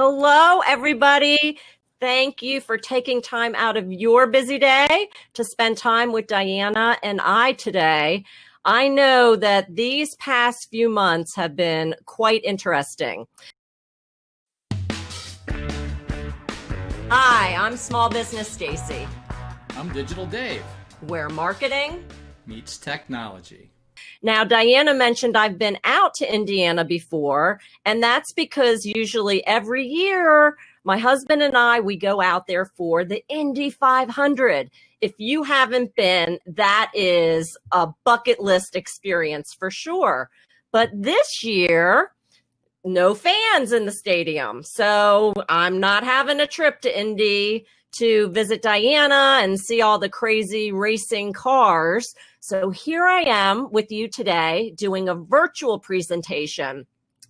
Hello, everybody. Thank you for taking time out of your busy day to spend time with Diana and I today. I know that these past few months have been quite interesting. Hi, I'm Small Business Stacey. I'm Digital Dave. Where marketing meets technology. Now, Diana mentioned I've been out to Indiana before, and that's because usually every year, my husband and I, we go out there for the Indy 500. If you haven't been, that is a bucket list experience for sure. But this year, no fans in the stadium. So I'm not having a trip to Indy to visit Diana and see all the crazy racing cars. So here I am with you today doing a virtual presentation.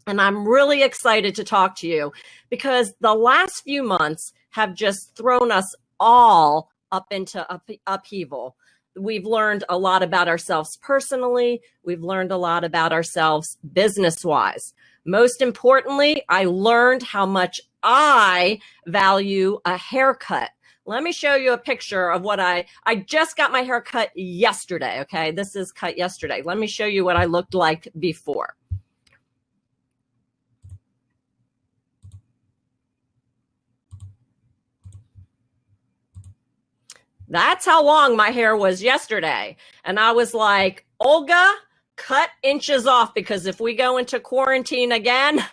And I'm really excited to talk to you because the last few months have just thrown us all up into upheaval. We've learned a lot about ourselves personally. We've learned a lot about ourselves business-wise. Most importantly, I learned how much I value a haircut. Let me show you a picture of what I just got my hair cut yesterday, okay? This is cut yesterday. Let me show you what I looked like before. That's how long my hair was yesterday. And I was like, Olga, cut inches off because if we go into quarantine again,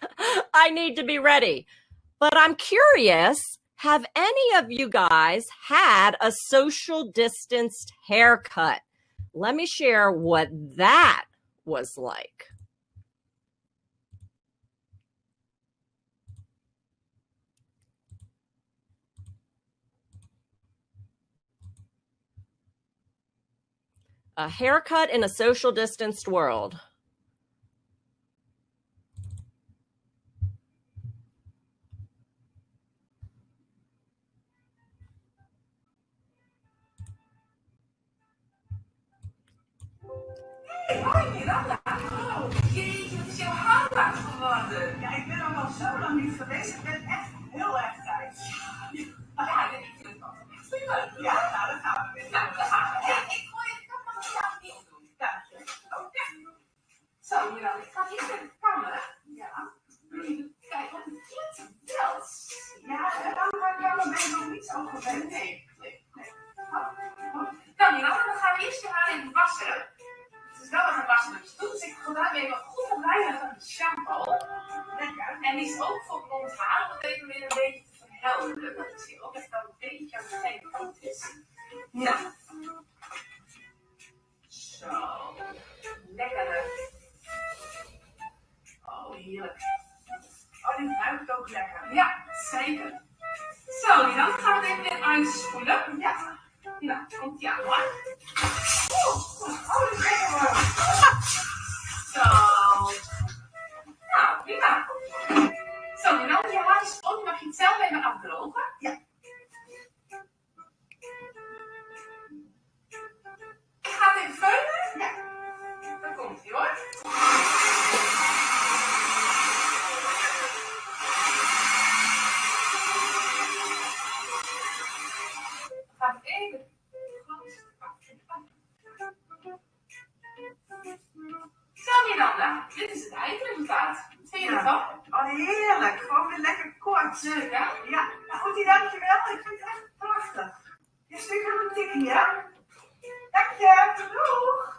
I need to be ready. But I'm curious, have any of you guys had a social distanced haircut? Let me share what that was like. A haircut in a social distanced world. Hoi Miranda. Oh, jeetje, wat is jouw haar lang geworden? Ja, ik ben al wel zo lang niet geweest. Ik ben echt heel erg tijd. Ja, ik vind het wel echt leuk. Ja, nou, dat gaan we weer. Ja, dat gaan we. Ja, ik gooi het kap nog jou niet doen. Dank je. Oké. Zo, Miranda, ik ga hier met de camera. Ja. Kijk, wat een flitse beeld. Ja, daar ben ik nog niet zo gewend. Nee. Nou, Miranda, dan gaan we eerst je haar even wassen. Het is wel een wasmiddel, dus ik gebruik even goed reinigend shampoo. Lekker. En die is ook voor blond haar, om het even weer een beetje te verhelderen. Dat zie je ook echt wel een beetje aan de gele kant is. Ja. Zo. Lekker. Oh, heerlijk. Oh, die ruikt ook lekker. Ja, zeker. Zo, dan gaan we het even weer uitspoelen. Ja. Nou, komt die aan hoor. Oh, dat is lekker warm. Zo. Nou, prima. Zo, nu dan je haar is ook, mag je het zelf even afdrogen. Ja. Ik ga het even veulen. Ja. Daar komt ie hoor. Ga ik even. Zo Miranda, dit is het eindresultaat. Wat vind je ervan? Oh heerlijk, gewoon weer lekker kort. Leuk hè? Ja, nou goed, dankjewel. Ik vind het echt prachtig. Je stuurt hem een tikkie hè? Dank je, doeg!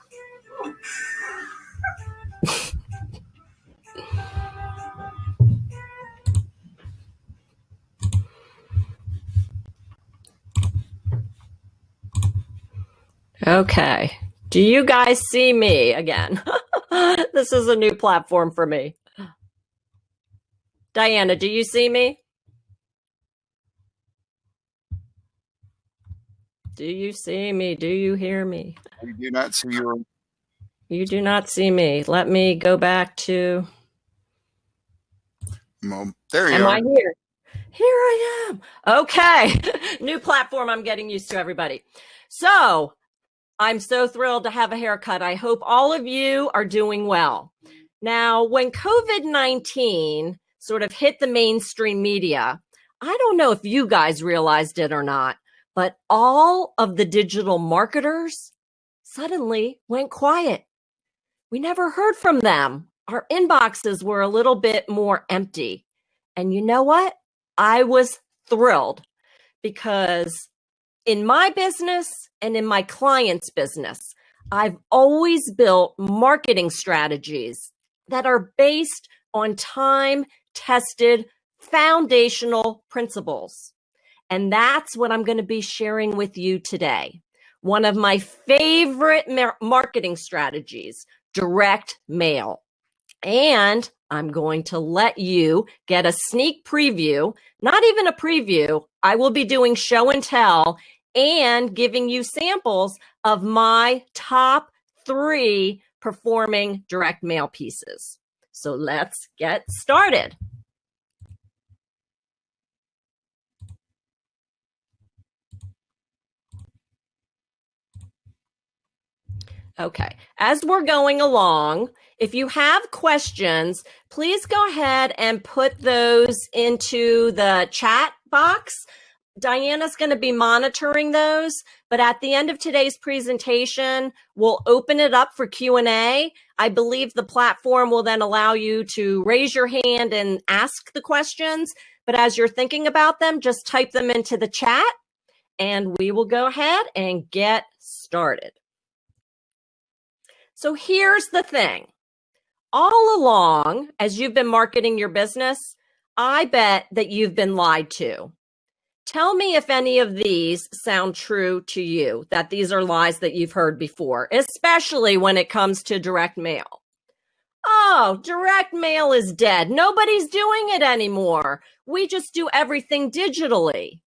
Okay. Do you guys see me again? This is a new platform for me. Diana, do you see me? Do you see me? Do you hear me? We do not see you. You do not see me. Let me go back to... Well, there you Am are. I here? Here I am. Okay. New platform. I'm getting used to everybody. So I'm so thrilled to have a haircut. I hope all of you are doing well. Now, when COVID-19 sort of hit the mainstream media, I don't know if you guys realized it or not, but all of the digital marketers suddenly went quiet. We never heard from them. Our inboxes were a little bit more empty. And you know what? I was thrilled because in my business and in my client's business, I've always built marketing strategies that are based on time-tested foundational principles. And that's what I'm going to be sharing with you today. One of my favorite marketing strategies, direct mail. And I'm going to let you get a sneak preview, not even a preview. I will be doing show and tell and giving you samples of my top 3 performing direct mail pieces. So let's get started. Okay, as we're going along, if you have questions, please go ahead and put those into the chat box. Diana's going to be monitoring those, but at the end of today's presentation, we'll open it up for Q&A. I believe the platform will then allow you to raise your hand and ask the questions, but as you're thinking about them, just type them into the chat and we will go ahead and get started. So here's the thing. All along, as you've been marketing your business, I bet that you've been lied to. Tell me if any of these sound true to you, that these are lies that you've heard before, especially when it comes to direct mail. Oh, direct mail is dead. Nobody's doing it anymore. We just do everything digitally.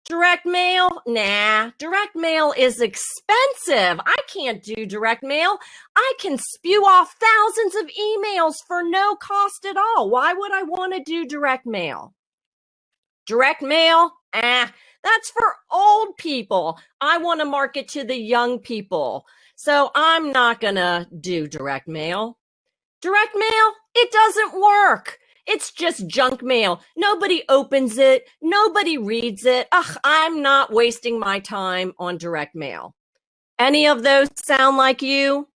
Direct mail? Nah, direct mail is expensive. I can't do direct mail. I can spew off thousands of emails for no cost at all. Why would I want to do direct mail? Direct mail? That's for old people. I want to market to the young people. So I'm not going to do direct mail. Direct mail? It doesn't work. It's just junk mail. Nobody opens it. Nobody reads it. Ugh, I'm not wasting my time on direct mail. Any of those sound like you?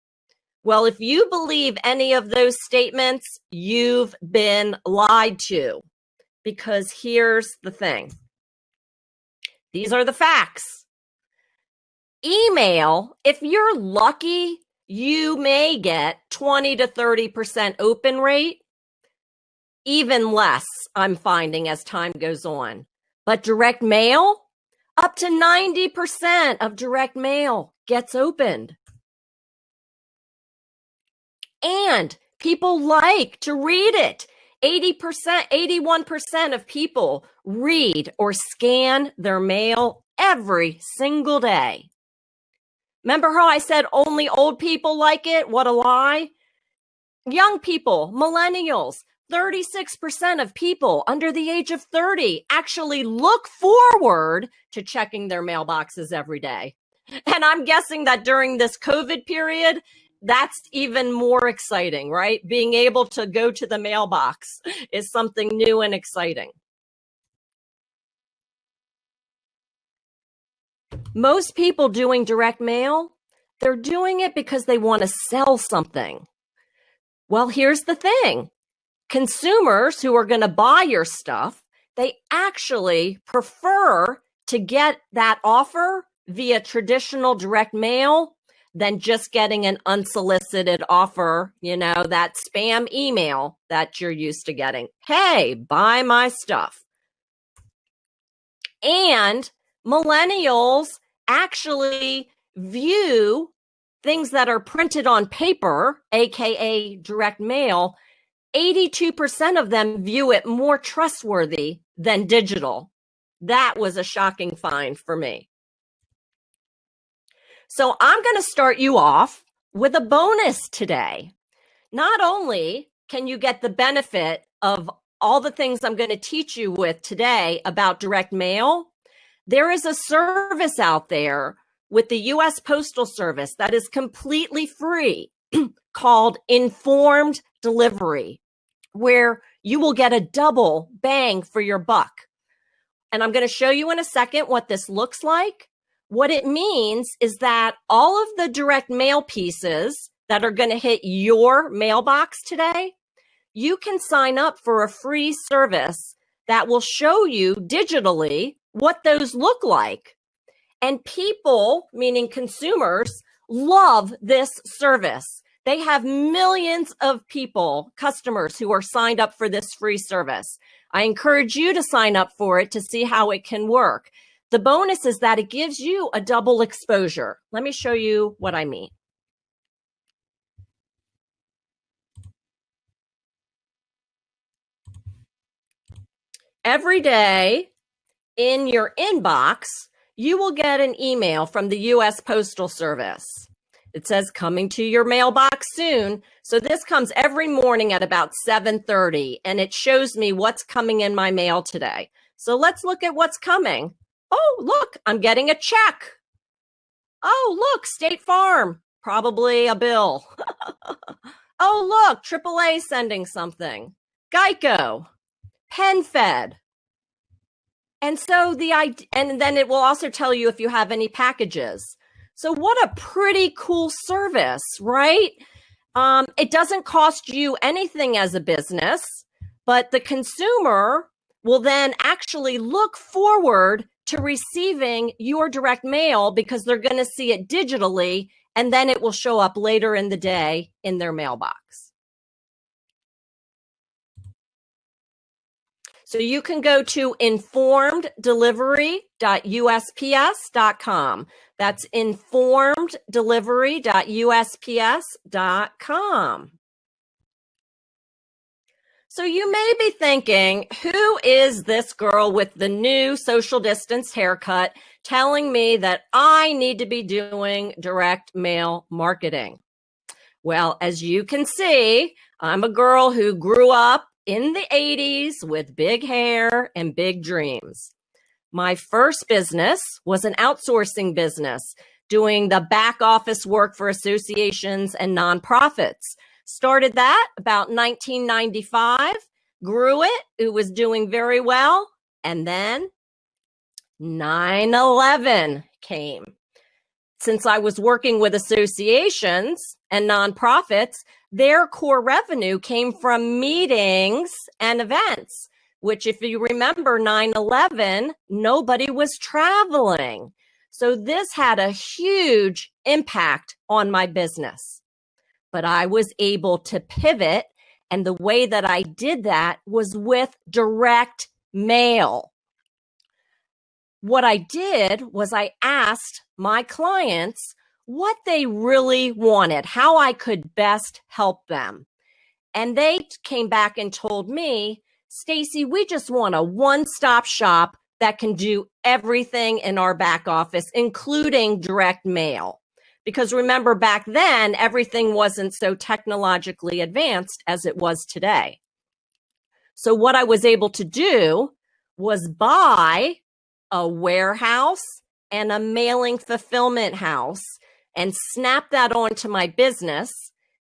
Well, if you believe any of those statements, you've been lied to. Because here's the thing. These are the facts. Email, if you're lucky, you may get 20 to 30% open rate. Even less, I'm finding as time goes on. But direct mail, up to 90% of direct mail gets opened. And people like to read it. 80%, 81% of people read or scan their mail every single day. Remember how I said only old people like it? What a lie. Young people, millennials, 36% of people under the age of 30 actually look forward to checking their mailboxes every day. And I'm guessing that during this COVID period, that's even more exciting, right? Being able to go to the mailbox is something new and exciting. Most people doing direct mail, they're doing it because they want to sell something. Well, here's the thing. Consumers who are going to buy your stuff, they actually prefer to get that offer via traditional direct mail than just getting an unsolicited offer, you know, that spam email that you're used to getting. Hey, buy my stuff. And millennials actually view things that are printed on paper, aka direct mail. 82% of them view it more trustworthy than digital. That was a shocking find for me. So I'm going to start you off with a bonus today. Not only can you get the benefit of all the things I'm going to teach you with today about direct mail, there is a service out there with the U.S. Postal Service that is completely free called Informed Delivery, where you will get a double bang for your buck. And I'm going to show you in a second what this looks like. What it means is that all of the direct mail pieces that are going to hit your mailbox today, you can sign up for a free service that will show you digitally what those look like. And people, meaning consumers, love this service. They have millions of people, customers, who are signed up for this free service. I encourage you to sign up for it to see how it can work. The bonus is that it gives you a double exposure. Let me show you what I mean. Every day in your inbox, you will get an email from the U.S. Postal Service. It says coming to your mailbox soon. So this comes every morning at about 7:30, and it shows me what's coming in my mail today. So let's look at what's coming. Oh, look, I'm getting a check. Oh, look, State Farm, probably a bill. Oh, look, AAA sending something. Geico, PenFed. And so and then it will also tell you if you have any packages. So what a pretty cool service, right? It doesn't cost you anything as a business, but the consumer will then actually look forward to receiving your direct mail because they're going to see it digitally, and then it will show up later in the day in their mailbox. So you can go to informeddelivery.usps.com. That's informeddelivery.usps.com. So you may be thinking, who is this girl with the new social distance haircut telling me that I need to be doing direct mail marketing? Well, as you can see, I'm a girl who grew up in the 80s with big hair and big dreams. My first business was an outsourcing business, doing the back office work for associations and nonprofits. Started that about 1995, grew it. It was doing very well. And then 9/11 came. Since I was working with associations and nonprofits, their core revenue came from meetings and events, which if you remember 9/11, nobody was traveling. So this had a huge impact on my business. But I was able to pivot, and the way that I did that was with direct mail. What I did was I asked my clients what they really wanted, how I could best help them. And they came back and told me, Stacey, we just want a one-stop shop that can do everything in our back office, including direct mail. Because remember, back then, everything wasn't so technologically advanced as it was today. So what I was able to do was buy a warehouse and a mailing fulfillment house and snap that onto my business.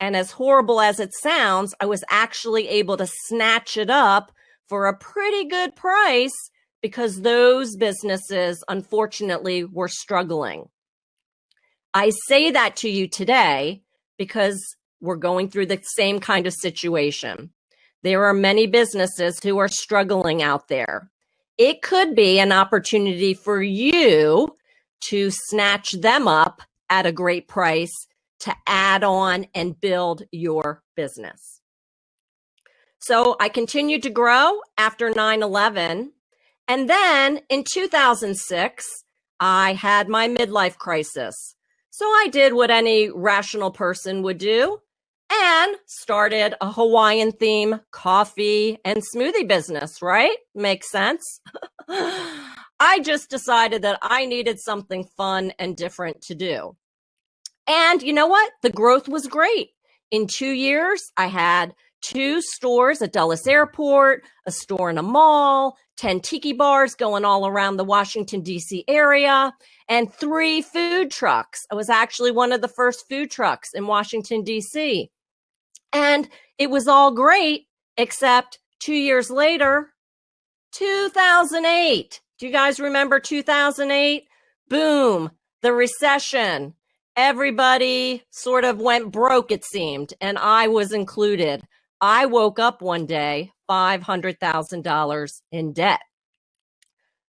And as horrible as it sounds, I was actually able to snatch it up for a pretty good price because those businesses, unfortunately, were struggling. I say that to you today because we're going through the same kind of situation. There are many businesses who are struggling out there. It could be an opportunity for you to snatch them up at a great price to add on and build your business. So I continued to grow after 9/11. And then in 2006, I had my midlife crisis. So I did what any rational person would do and started a Hawaiian theme coffee and smoothie business, right? Makes sense. I just decided that I needed something fun and different to do. And you know what? The growth was great. In 2 years, I had 2 stores at Dulles Airport, a store in a mall, 10 tiki bars going all around the Washington, D.C. area, and 3 food trucks. I was actually one of the first food trucks in Washington, D.C. And it was all great, except 2 years later, 2008. Do you guys remember 2008? Boom, the recession. Everybody sort of went broke, it seemed, and I was included. I woke up one day, $500,000 in debt.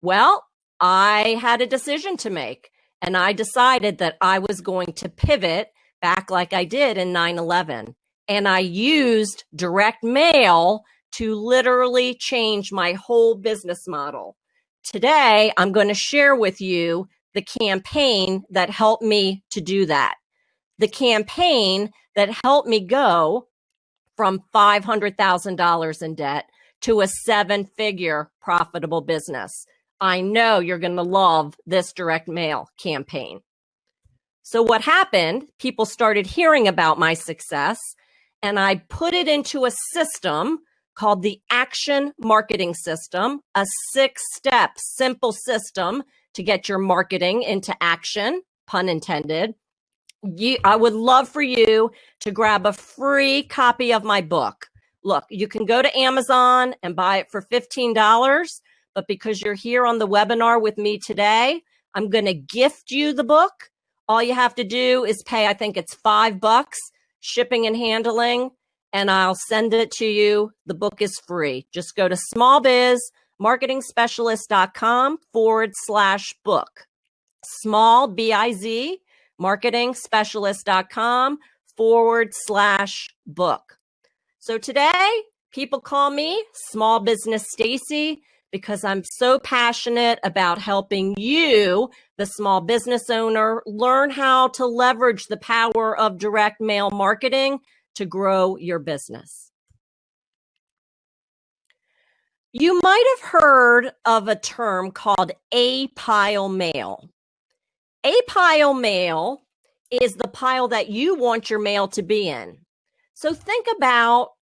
Well, I had a decision to make, and I decided that I was going to pivot back like I did in 9/11. And I used direct mail to literally change my whole business model. Today, I'm going to share with you the campaign that helped me to do that. The campaign that helped me go from $500,000 in debt to a 7-figure profitable business. I know you're going to love this direct mail campaign. So what happened, people started hearing about my success, and I put it into a system called the Action Marketing System, a 6-step simple system to get your marketing into action, pun intended. I would love for you to grab a free copy of my book. Look, you can go to Amazon and buy it for $15, but because you're here on the webinar with me today, I'm going to gift you the book. All you have to do is pay, I think it's $5, shipping and handling, and I'll send it to you. The book is free. Just go to smallbizmarketingspecialist.com/book. Small, B-I-Z, marketingspecialist.com/book. So today, people call me Small Business Stacey because I'm so passionate about helping you, the small business owner, learn how to leverage the power of direct mail marketing to grow your business. You might have heard of a term called A-pile mail. A-pile mail is the pile that you want your mail to be in. So think about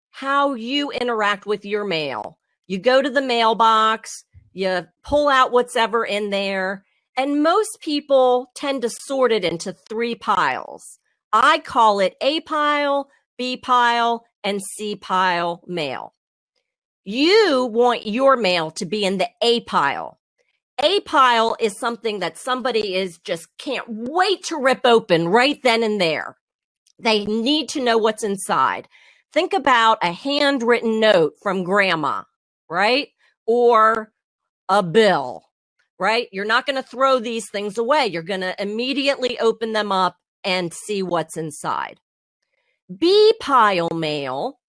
how you interact with your mail. You go to the mailbox, you pull out what's ever in there, and most people tend to sort it into 3 piles. I call it A pile, B pile, and C pile mail. You want your mail to be in the A pile. A pile is something that somebody can't wait to rip open right then and there. They need to know what's inside. Think about a handwritten note from grandma, right? Or a bill, right? You're not going to throw these things away. You're going to immediately open them up and see what's inside. B pile mail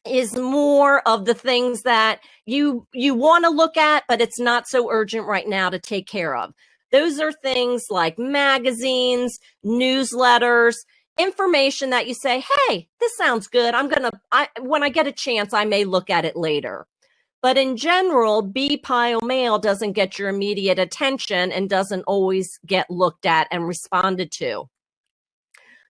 is more of the things that you want to look at, but it's not so urgent right now to take care of. Those are things like magazines, newsletters, information that you say, hey, this sounds good. When I get a chance, I may look at it later. But in general, B pile mail doesn't get your immediate attention and doesn't always get looked at and responded to.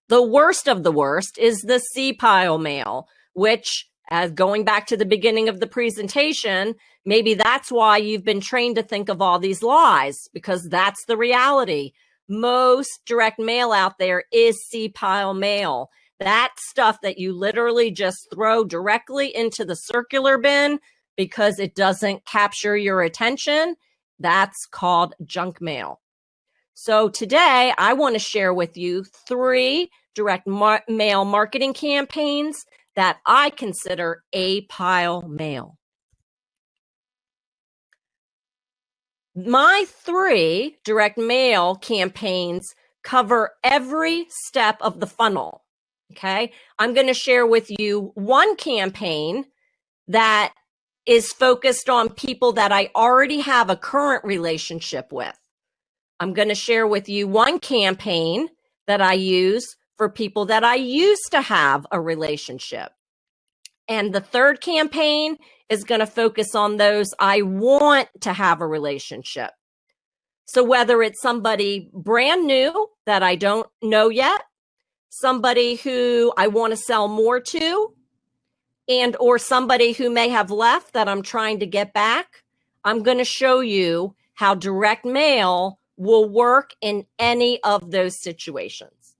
The worst of the worst is the C pile mail, which, as going back to the beginning of the presentation, maybe that's why you've been trained to think of all these lies, because that's the reality. Most direct mail out there is C pile mail. That stuff that you literally just throw directly into the circular bin because it doesn't capture your attention, that's called junk mail. So today, I want to share with you 3 direct mail marketing campaigns that I consider A-pile mail. My 3 direct mail campaigns cover every step of the funnel, okay? I'm going to share with you one campaign that is focused on people that I already have a current relationship with. I'm going to share with you one campaign that I use for people that I used to have a relationship. And the third campaign is going to focus on those I want to have a relationship. So whether it's somebody brand new that I don't know yet, somebody who I want to sell more to, and or somebody who may have left that I'm trying to get back, I'm going to show you how direct mail will work in any of those situations.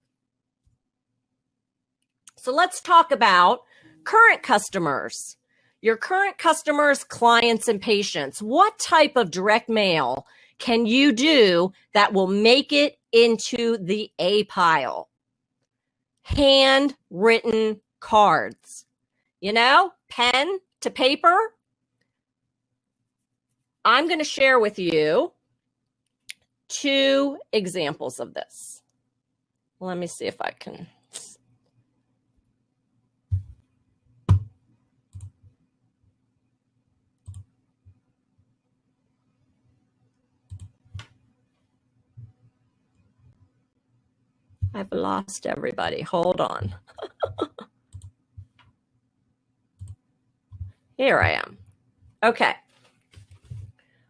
So let's talk about current customers. your current customers, clients, and patients. What type of direct mail can you do that will make it into the A pile? Handwritten cards. You know, pen to paper. I'm going to share with you 2 examples of this. Let me see if I can. I've lost everybody. Hold on. Here I am. Okay.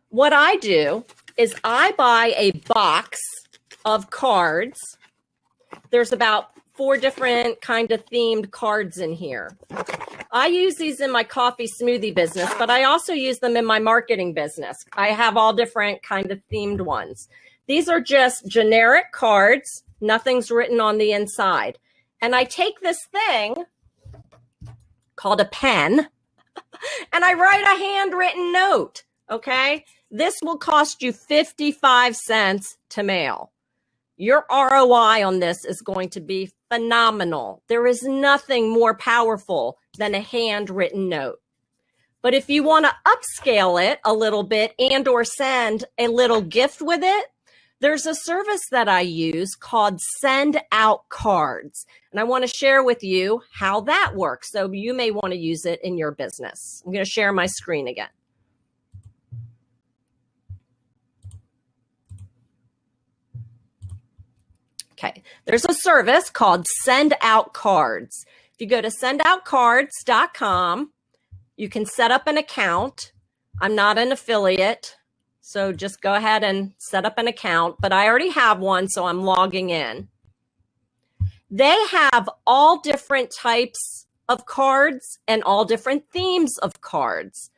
What I do is I buy a box of cards. There's about 4 different kind of themed cards in here. I use these in my coffee smoothie business, but I also use them in my marketing business. I have all different kind of themed ones. These are just generic cards. Nothing's written on the inside. And I take this thing called a pen and I write a handwritten note, okay? This will cost you 55 cents to mail. Your ROI on this is going to be phenomenal. There is nothing more powerful than a handwritten note. But if you want to upscale it a little bit and or send a little gift with it, there's a service that I use called Send Out Cards. And I want to share with you how that works. So you may want to use it in your business. I'm going to share my screen again. Okay, there's a service called Send Out Cards. If you go to sendoutcards.com, you can set up an account. I'm not an affiliate, so just go ahead and set up an account, but I already have one, so I'm logging in. They have all different types of cards and all different themes of cards.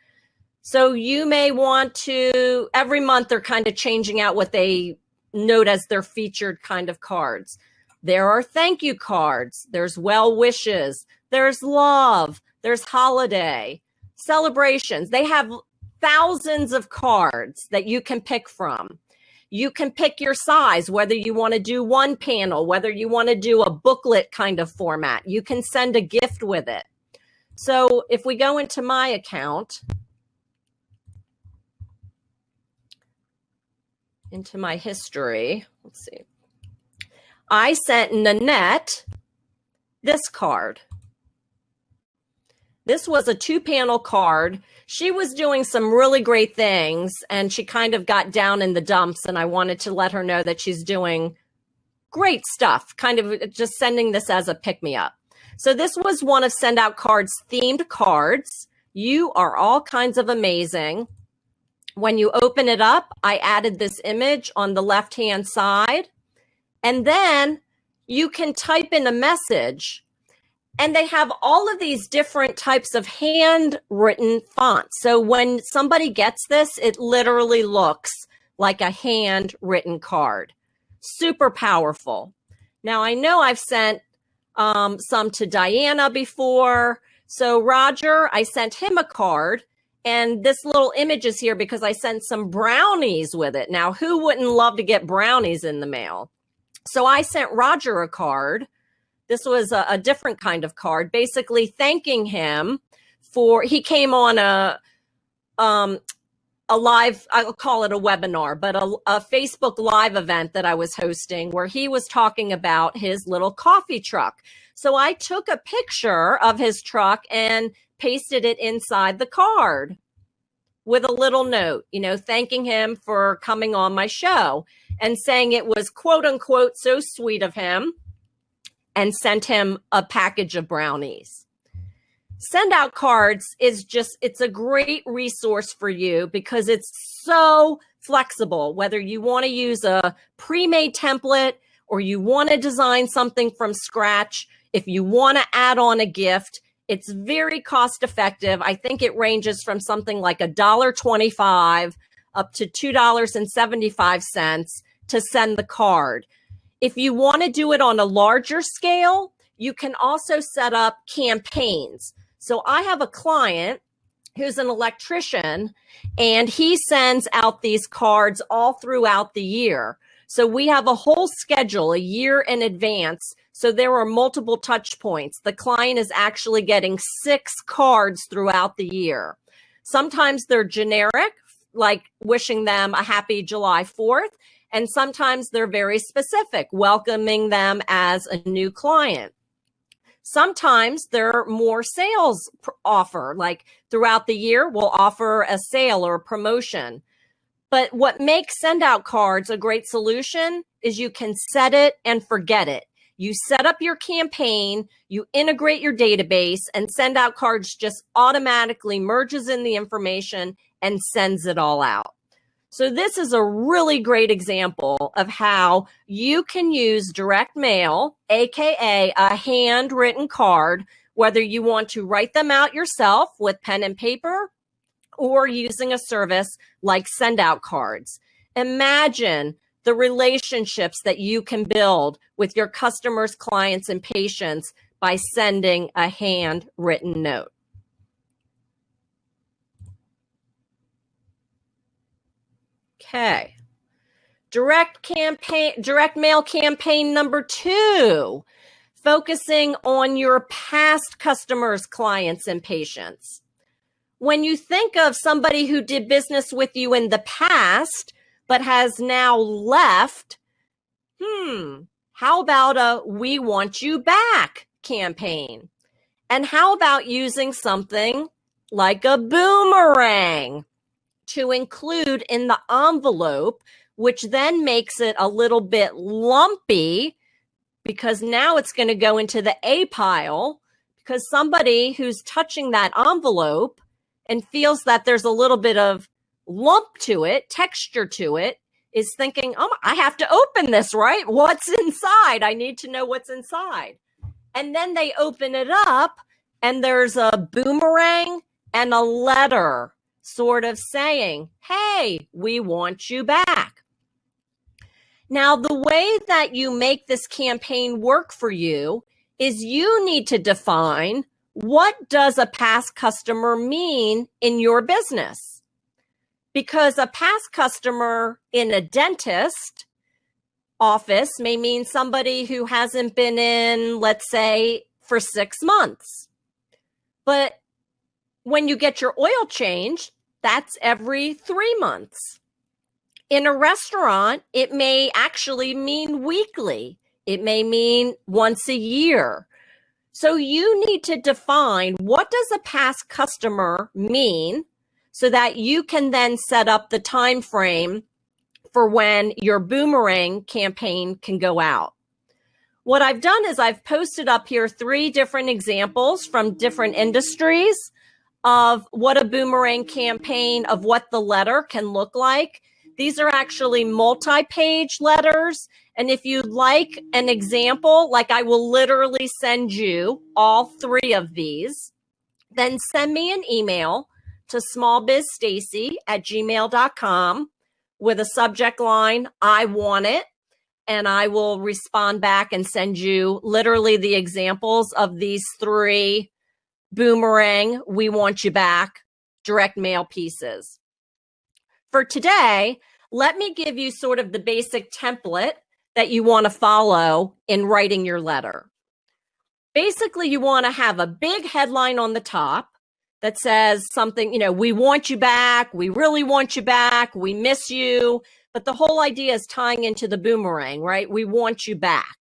So you may want to, every month they're kind of changing out what they note as their featured kind of cards. There are thank you cards. There's well wishes. There's love. There's holiday, celebrations. They have thousands of cards that you can pick from. You can pick your size, whether you want to do one panel, whether you want to do a booklet kind of format. You can send a gift with it. So if we go into my account, into my history, let's see. I sent Nanette this card. This was a 2-panel card. She was doing some really great things and she kind of got down in the dumps, and I wanted to let her know that she's doing great stuff, kind of just sending this as a pick-me-up. So this was one of Send Out Cards themed cards. You are all kinds of amazing. When you open it up, I added this image on the left-hand side, and then you can type in a message, and they have all of these different types of handwritten fonts. So when somebody gets this, it literally looks like a handwritten card. Super powerful. Now, I know I've sent some to Diana before. So Roger, I sent him a card. And this little image is here because I sent some brownies with it. Now, who wouldn't love to get brownies in the mail? So I sent Roger a card. This was a different kind of card, basically thanking him for, he came on a live, I'll call it a webinar, but a Facebook Live event that I was hosting where he was talking about his little coffee truck. So I took a picture of his truck and pasted it inside the card with a little note, you know, thanking him for coming on my show and saying it was quote unquote so sweet of him, and sent him a package of brownies. Send Out Cards is just, it's a great resource for you because it's so flexible, whether you want to use a pre-made template or you want to design something from scratch. If you want to add on a gift, it's very cost effective. I think it ranges from something like $1.25 up to $2.75 to send the card. If you want to do it on a larger scale, you can also set up campaigns. So I have a client who's an electrician, and he sends out these cards all throughout the year. So we have a whole schedule a year in advance. So there are multiple touch points. The client is actually getting 6 cards throughout the year. Sometimes they're generic, like wishing them a happy July 4th. And sometimes they're very specific, welcoming them as a new client. Sometimes they're more sales offer, like throughout the year, we'll offer a sale or a promotion. But what makes send out cards a great solution is you can set it and forget it. You set up your campaign, you integrate your database, and send out cards just automatically merges in the information and sends it all out. So this is a really great example of how you can use direct mail, aka a handwritten card, whether you want to write them out yourself with pen and paper or using a service like send out cards. Imagine the relationships that you can build with your customers, clients, and patients by sending a handwritten note. Okay. Direct mail campaign number 2, focusing on your past customers, clients, and patients. When you think of somebody who did business with you in the past, but has now left, how about a "we want you back" campaign? And how about using something like a boomerang to include in the envelope, which then makes it a little bit lumpy because now it's going to go into the A pile, because somebody who's touching that envelope and feels that there's a little bit of lump to it, texture to it, is thinking, oh, I have to open this, right? What's inside? I need to know what's inside. And then they open it up and there's a boomerang and a letter sort of saying, hey, we want you back. Now, the way that you make this campaign work for you is you need to define, what does a past customer mean in your business? Because a past customer in a dentist office may mean somebody who hasn't been in, let's say, for 6 months. But when you get your oil changed, that's every 3 months. In a restaurant, it may actually mean weekly. It may mean once a year. So you need to define, what does a past customer mean, so that you can then set up the time frame for when your boomerang campaign can go out. What I've done is I've posted up here 3 different examples from different industries of what a boomerang campaign, of what the letter can look like. These are actually multi-page letters. And if you'd like an example, like I will literally send you all 3 of these, then send me an email to smallbizstacey@gmail.com with a subject line, I want it. And I will respond back and send you literally the examples of these 3 boomerang, we want you back, direct mail pieces. For today, let me give you sort of the basic template that you want to follow in writing your letter. Basically, you want to have a big headline on the top that says something, we want you back, we really want you back, we miss you. But the whole idea is tying into the boomerang, right? We want you back.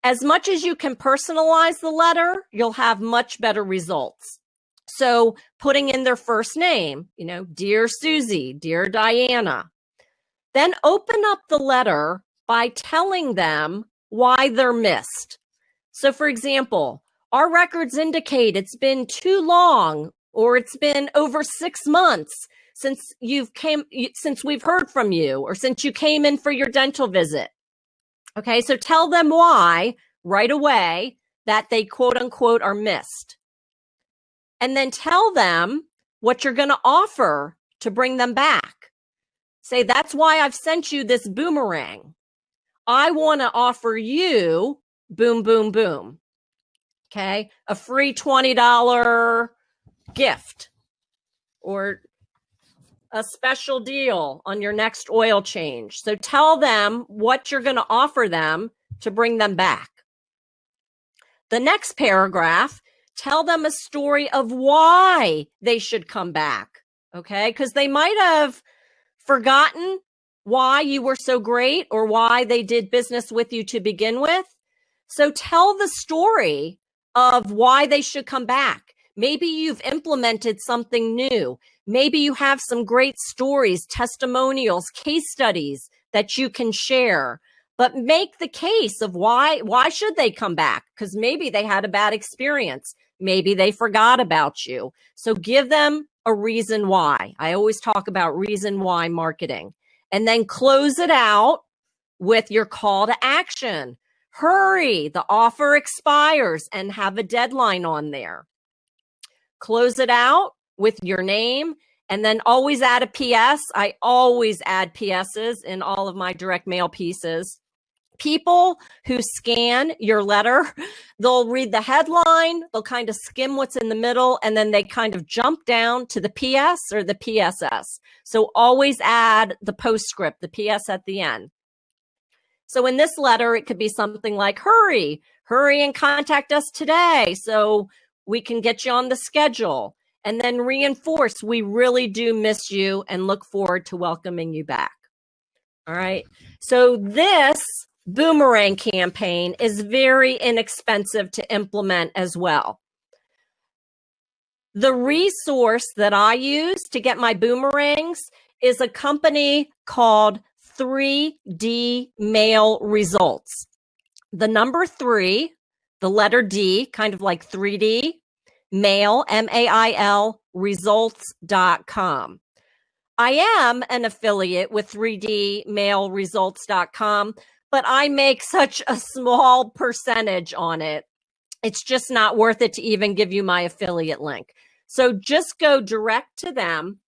As much as you can personalize the letter, you'll have much better results. So putting in their first name, dear Susie, dear Diana. Then open up the letter by telling them why they're missed. So for example, our records indicate it's been too long, or it's been over 6 months since we've heard from you, or since you came in for your dental visit. Okay, so tell them why right away that they quote unquote are missed. And then tell them what you're going to offer to bring them back. Say, that's why I've sent you this boomerang. I want to offer you boom, boom, boom. Okay, a free $20 gift or a special deal on your next oil change. So tell them what you're going to offer them to bring them back. The next paragraph, tell them a story of why they should come back, okay? Because they might have forgotten why you were so great or why they did business with you to begin with. So tell the story of why they should come back. Maybe you've implemented something new. Maybe you have some great stories, testimonials, case studies that you can share. But make the case of why should they come back? Because maybe they had a bad experience. Maybe they forgot about you. So give them a reason why. I always talk about reason why marketing. And then close it out with your call to action. Hurry, the offer expires, and have a deadline on there. Close it out with your name, and then always add a PS. I always add PSs in all of my direct mail pieces. People who scan your letter, they'll read the headline, they'll kind of skim what's in the middle, and then they kind of jump down to the PS or the PSS. So always add the postscript, the PS at the end. So in this letter, it could be something like, hurry and contact us today so we can get you on the schedule. And then reinforce, we really do miss you and look forward to welcoming you back. All right. So this boomerang campaign is very inexpensive to implement as well. The resource that I use to get my boomerangs is a company called 3D Mail Results. The number 3, the letter D, kind of like 3D, mail, M-A-I-L, results.com. I am an affiliate with 3dmailresults.com, but I make such a small percentage on it. It's just not worth it to even give you my affiliate link. So just go direct to them.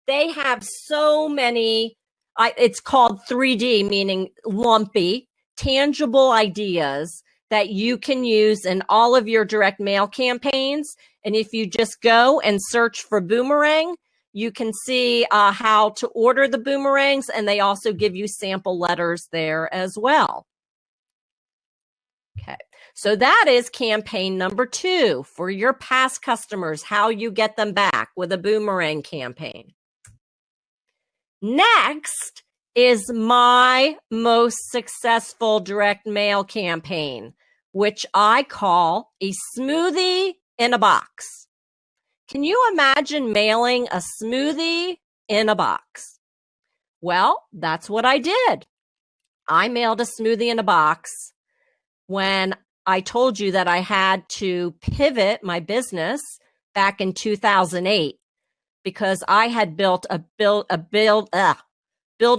They have so many, it's called 3D, meaning lumpy, tangible ideas that you can use in all of your direct mail campaigns. And if you just go and search for boomerang, you can see how to order the boomerangs, and they also give you sample letters there as well. Okay, so that is campaign number 2 for your past customers, how you get them back with a boomerang campaign. Next is my most successful direct mail campaign, which I call a smoothie in a box. Can you imagine mailing a smoothie in a box? Well, that's what I did. I mailed a smoothie in a box when I told you that I had to pivot my business back in 2008 because I had built a build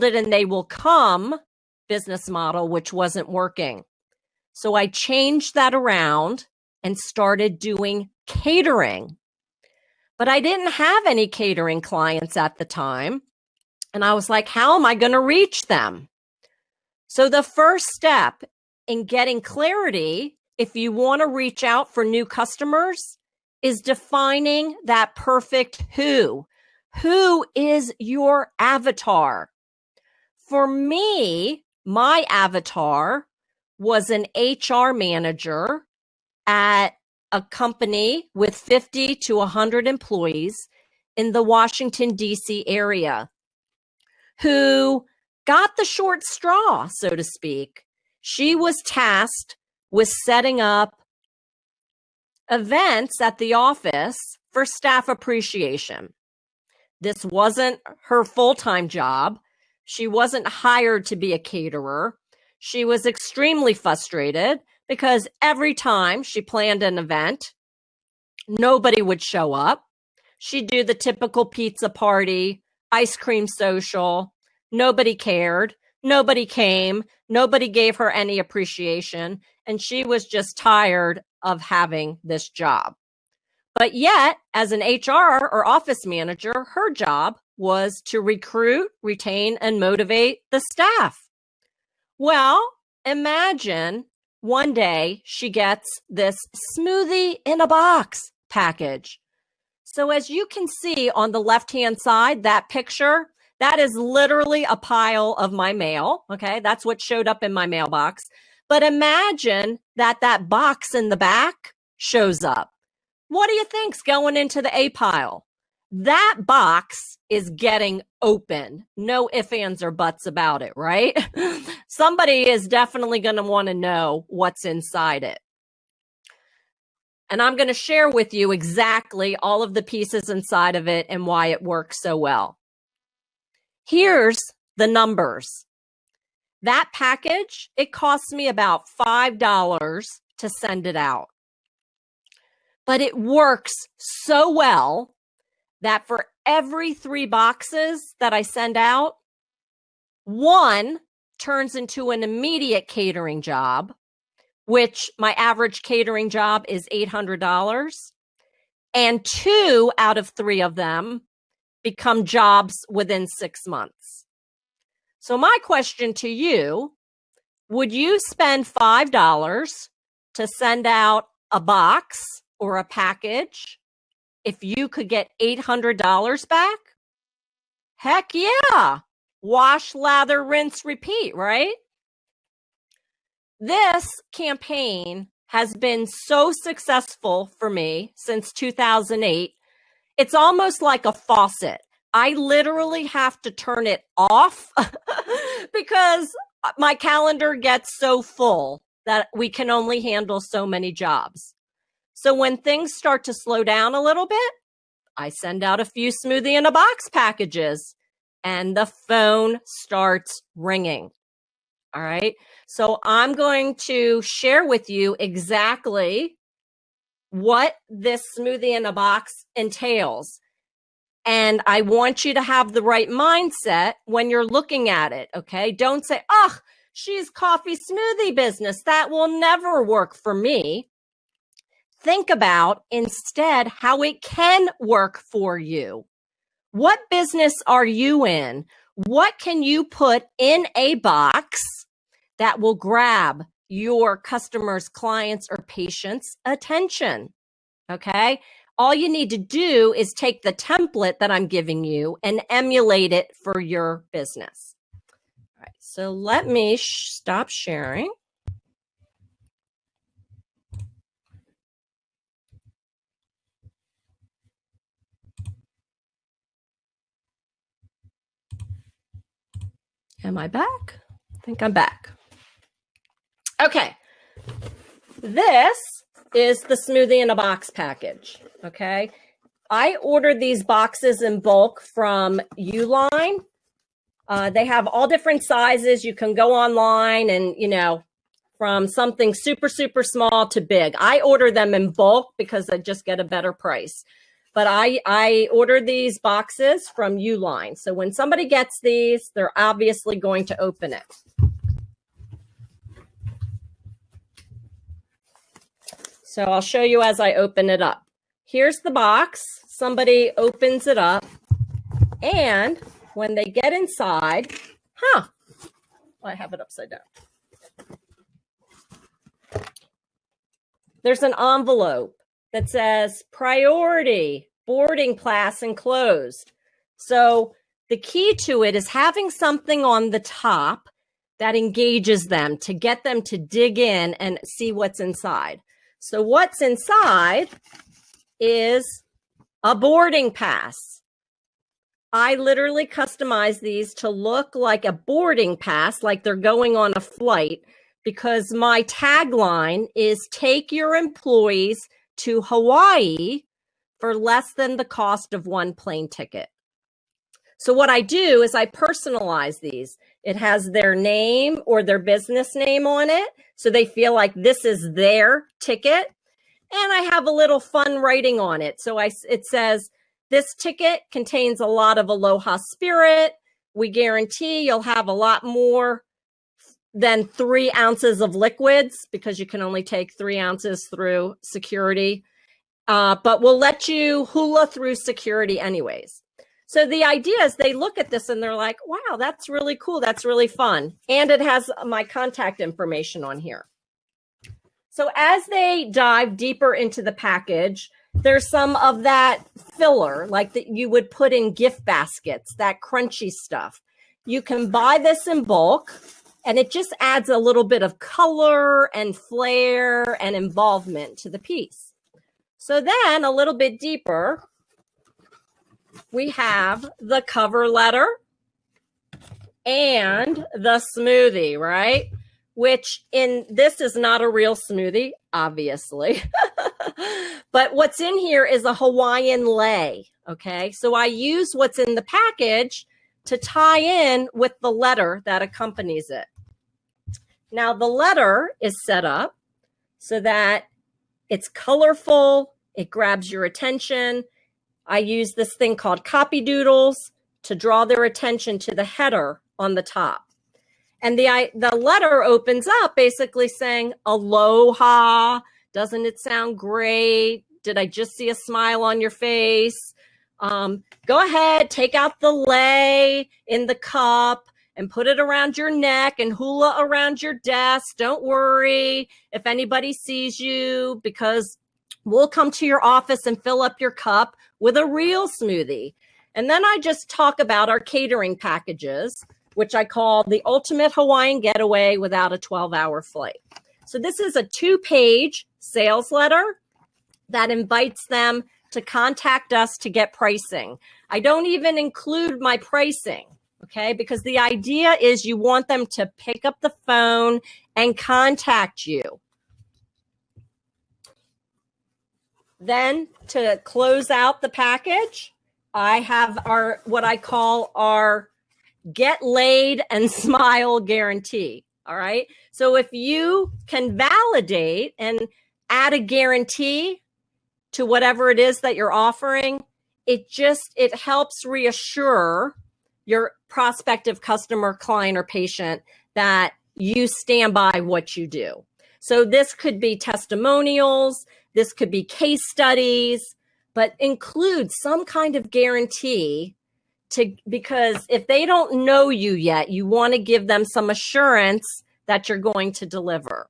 it and they will come business model, which wasn't working. So I changed that around and started doing catering. But I didn't have any catering clients at the time. And I was like, how am I going to reach them? So the first step in getting clarity, if you want to reach out for new customers, is defining that perfect who. Who is your avatar? For me, my avatar was an HR manager at a company with 50 to 100 employees in the Washington, D.C. area who got the short straw, so to speak. She was tasked with setting up events at the office for staff appreciation. This wasn't her full-time job. She wasn't hired to be a caterer. She was extremely frustrated because every time she planned an event, nobody would show up. She'd do the typical pizza party, ice cream social. Nobody cared. Nobody came. Nobody gave her any appreciation. And she was just tired of having this job. But yet, as an HR or office manager, her job was to recruit, retain, and motivate the staff. Well, imagine one day she gets this smoothie in a box package. So as you can see on the left-hand side, that picture, that is literally a pile of my mail. Okay, that's what showed up in my mailbox. But imagine that that box in the back shows up. What do you think's going into the A pile? That box is getting open. No ifs, ands, or buts about it, right? Somebody is definitely going to want to know what's inside it. And I'm going to share with you exactly all of the pieces inside of it and why it works so well. Here's the numbers. That package, it costs me about $5 to send it out. But it works so well that for every 3 boxes that I send out, 1 turns into an immediate catering job, which my average catering job is $800. And 2 out of 3 of them become jobs within 6 months. So my question to you, would you spend $5 to send out a box or a package if you could get $800 back? Heck yeah. Wash, lather, rinse, repeat, right? This campaign has been so successful for me since 2008. It's almost like a faucet. I literally have to turn it off because my calendar gets so full that we can only handle so many jobs. So when things start to slow down a little bit, I send out a few smoothie in a box packages and the phone starts ringing. All right. So I'm going to share with you exactly what this smoothie in a box entails. And I want you to have the right mindset when you're looking at it. Okay. Don't say, oh, she's coffee smoothie business. That will never work for me. Think about instead how it can work for you. What business are you in? What can you put in a box that will grab your customers, clients, or patients' attention? Okay. All you need to do is take the template that I'm giving you and emulate it for your business. All right. So let me stop sharing. Am I back? I think I'm back. Okay. This is the smoothie in a box package. Okay. I ordered these boxes in bulk from Uline. They have all different sizes. You can go online and, from something super, super small to big. I order them in bulk because I just get a better price. But I ordered these boxes from Uline. So when somebody gets these, they're obviously going to open it. So I'll show you as I open it up. Here's the box. Somebody opens it up. And when they get inside, I have it upside down. There's an envelope that says priority, boarding pass enclosed. So the key to it is having something on the top that engages them to get them to dig in and see what's inside. So what's inside is a boarding pass. I literally customize these to look like a boarding pass, like they're going on a flight, because my tagline is take your employees to Hawaii for less than the cost of one plane ticket. So what I do is I personalize these. It has their name or their business name on it, so they feel like this is their ticket. And I have a little fun writing on it. So it says, this ticket contains a lot of aloha spirit. We guarantee you'll have a lot more than 3 ounces of liquids because you can only take 3 ounces through security. But we'll let you hula through security anyways. So the idea is they look at this and they're like, wow, that's really cool. That's really fun. And it has my contact information on here. So as they dive deeper into the package, There's some of that filler, like that you would put in gift baskets, that crunchy stuff. You can buy this in bulk, and it just adds a little bit of color and flair and involvement to the piece. So then a little bit deeper, we have the cover letter and the smoothie, right? Which this is not a real smoothie, obviously. But what's in here is a Hawaiian lei, okay? So I use what's in the package to tie in with the letter that accompanies it. Now, the letter is set up so that it's colorful, it grabs your attention. I use this thing called copy doodles to draw their attention to the header on the top. And the letter opens up basically saying, aloha, doesn't it sound great? Did I just see a smile on your face? Go ahead, take out the lei in the cup and put it around your neck and hula around your desk. Don't worry if anybody sees you, because we'll come to your office and fill up your cup with a real smoothie. And then I just talk about our catering packages, which I call the ultimate Hawaiian getaway without a 12-hour flight. So this is a 2-page sales letter that invites them to contact us to get pricing. I don't even include my pricing, okay? Because the idea is you want them to pick up the phone and contact you. Then to close out the package, I have what I call our get laid and smile guarantee. All right. So if you can validate and add a guarantee to whatever it is that you're offering, it helps reassure your prospective customer, client, or patient that you stand by what you do. So this could be testimonials, this could be case studies, but include some kind of guarantee because if they don't know you yet, you want to give them some assurance that you're going to deliver.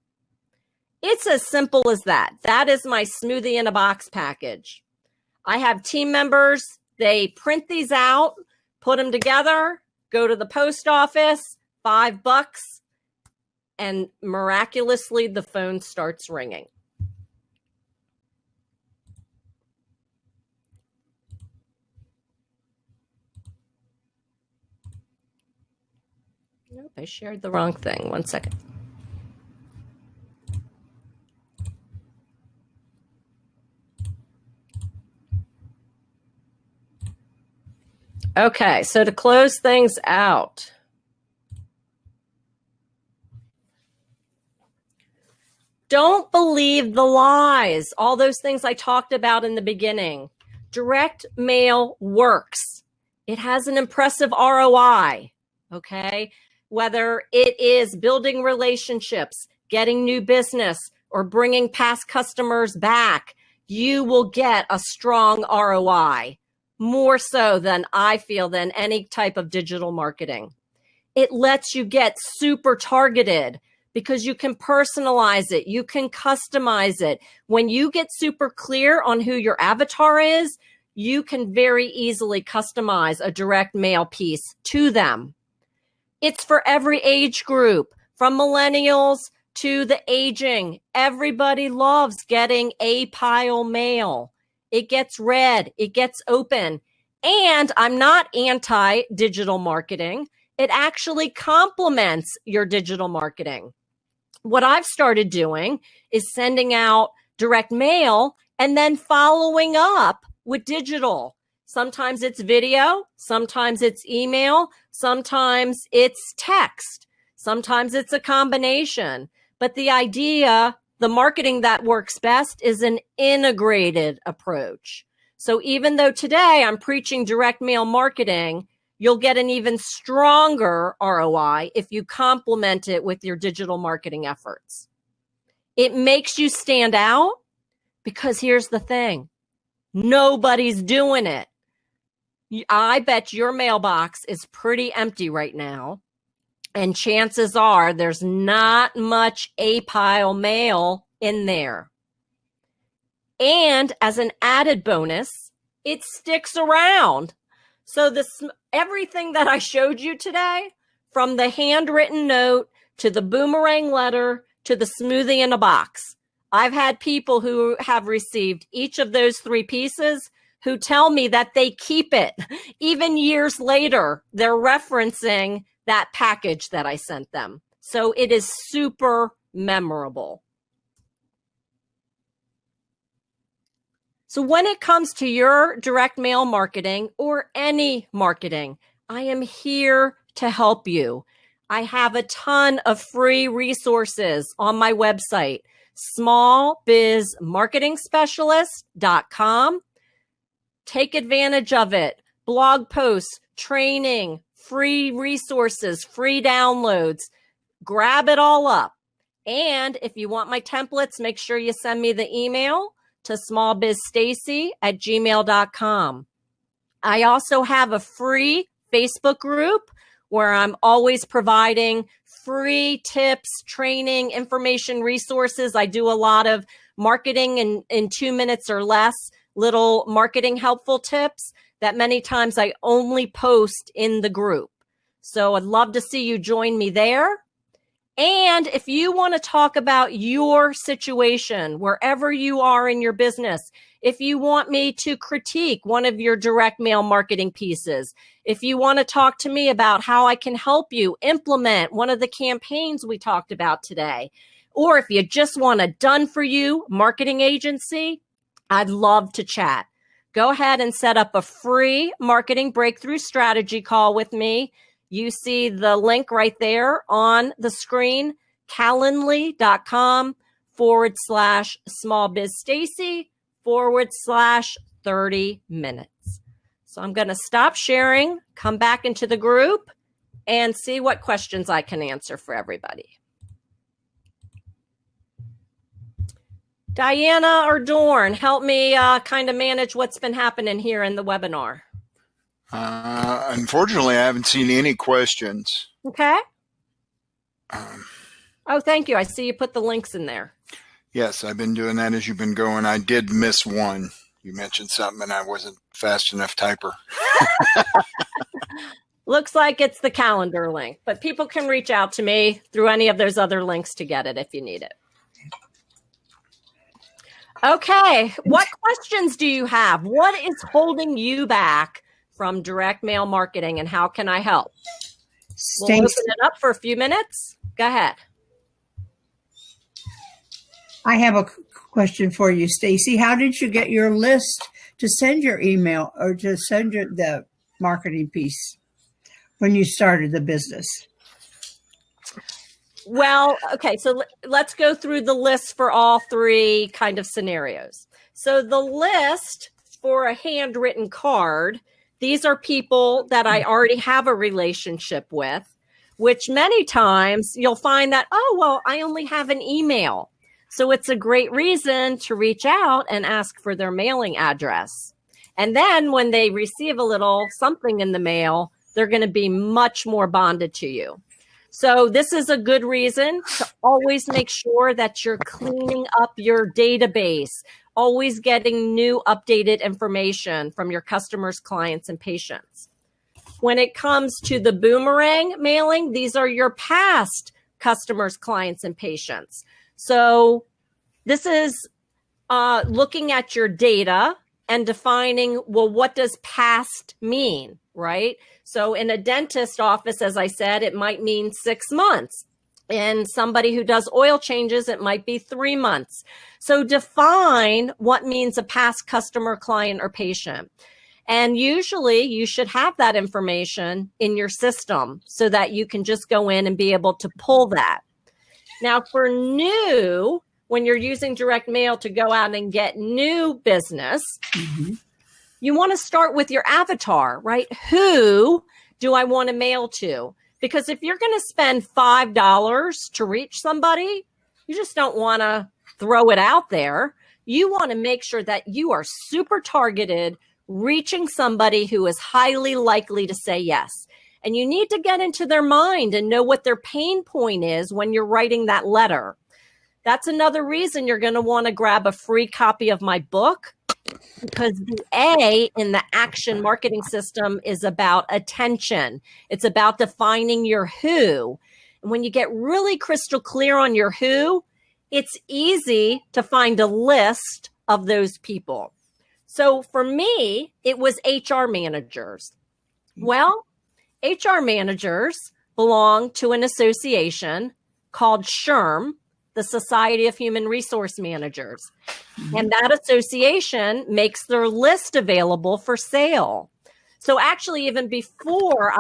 It's as simple as that. That is my smoothie in a box package. I have team members, they print these out, put them together, go to the post office, $5, and miraculously the phone starts ringing. Nope, I shared the wrong thing. 1 second. Okay, so to close things out, don't believe the lies. All those things I talked about in the beginning. Direct mail works. It has an impressive ROI, okay? Whether it is building relationships, getting new business, or bringing past customers back, you will get a strong ROI, more so than I feel than any type of digital marketing. It lets you get super targeted because you can personalize it. You can customize it. When you get super clear on who your avatar is, you can very easily customize a direct mail piece to them. It's for every age group, from millennials to the aging. Everybody loves getting a pile mail. It gets read, it gets open. And I'm not anti-digital marketing. It actually complements your digital marketing. What I've started doing is sending out direct mail and then following up with digital. Sometimes it's video, sometimes it's email, sometimes it's text, sometimes it's a combination. But the idea, the marketing that works best is an integrated approach. So even though today I'm preaching direct mail marketing, you'll get an even stronger ROI if you complement it with your digital marketing efforts. It makes you stand out because here's the thing. Nobody's doing it. I bet your mailbox is pretty empty right now. And chances are there's not much A-pile mail in there. And as an added bonus, it sticks around. So everything that I showed you today, from the handwritten note to the boomerang letter to the smoothie in a box, I've had people who have received each of those 3 pieces who tell me that they keep it. Even years later, they're referencing that package that I sent them. So it is super memorable. So when it comes to your direct mail marketing or any marketing, I am here to help you. I have a ton of free resources on my website, smallbizmarketingspecialist.com. Take advantage of it. Blog posts, training, free resources, free downloads. Grab it all up. And if you want my templates, make sure you send me the email to smallbizstacey@gmail.com. I also have a free Facebook group where I'm always providing free tips, training, information, resources. I do a lot of marketing in 2 minutes or less, little marketing helpful tips that many times I only post in the group. So I'd love to see you join me there. And if you want to talk about your situation, wherever you are in your business, if you want me to critique one of your direct mail marketing pieces, if you want to talk to me about how I can help you implement one of the campaigns we talked about today, or if you just want a done-for-you marketing agency, I'd love to chat. Go ahead and set up a free marketing breakthrough strategy call with me. You see the link right there on the screen, calendly.com/smallbizstacey/30 minutes. So I'm going to stop sharing, come back into the group, and see what questions I can answer for everybody. Diana or Dorn, help me kind of manage what's been happening here in the webinar. Unfortunately, I haven't seen any questions. Okay. Oh, thank you. I see you put the links in there. Yes, I've been doing that as you've been going. I did miss one. You mentioned something and I wasn't fast enough typer. Looks like it's the calendar link, but people can reach out to me through any of those other links to get it if you need it. Okay. What questions do you have? What is holding you back from direct mail marketing, and how can I help? We'll open it up for a few minutes. Go ahead. I have a question for you, Stacey. How did you get your list to send your email or to send the marketing piece when you started the business? Well, okay, so let's go through the list for all 3 kind of scenarios. So the list for a handwritten card, these are people that I already have a relationship with, which many times you'll find that, oh, well, I only have an email. So it's a great reason to reach out and ask for their mailing address. And then when they receive a little something in the mail, they're going to be much more bonded to you. So this is a good reason to always make sure that you're cleaning up your database, always getting new updated information from your customers, clients, and patients. When it comes to the boomerang mailing, these are your past customers, clients, and patients. So this is looking at your data and defining, well, what does past mean, right? So in a dentist office, as I said, it might mean 6 months. In somebody who does oil changes, it might be 3 months. So define what means a past customer, client, or patient. And usually you should have that information in your system so that you can just go in and be able to pull that. Now for new, when you're using direct mail to go out and get new business, you want to start with your avatar, right? Who do I want to mail to? Because if you're going to spend $5 to reach somebody, you just don't want to throw it out there. You want to make sure that you are super targeted, reaching somebody who is highly likely to say yes. And you need to get into their mind and know what their pain point is when you're writing that letter. That's another reason you're going to want to grab a free copy of my book, because the A in the action marketing system is about attention. It's about defining your who. And when you get really crystal clear on your who, it's easy to find a list of those people. So for me, it was HR managers. Well, HR managers belong to an association called SHRM, the Society of Human Resource Managers. And that association makes their list available for sale. So actually, even before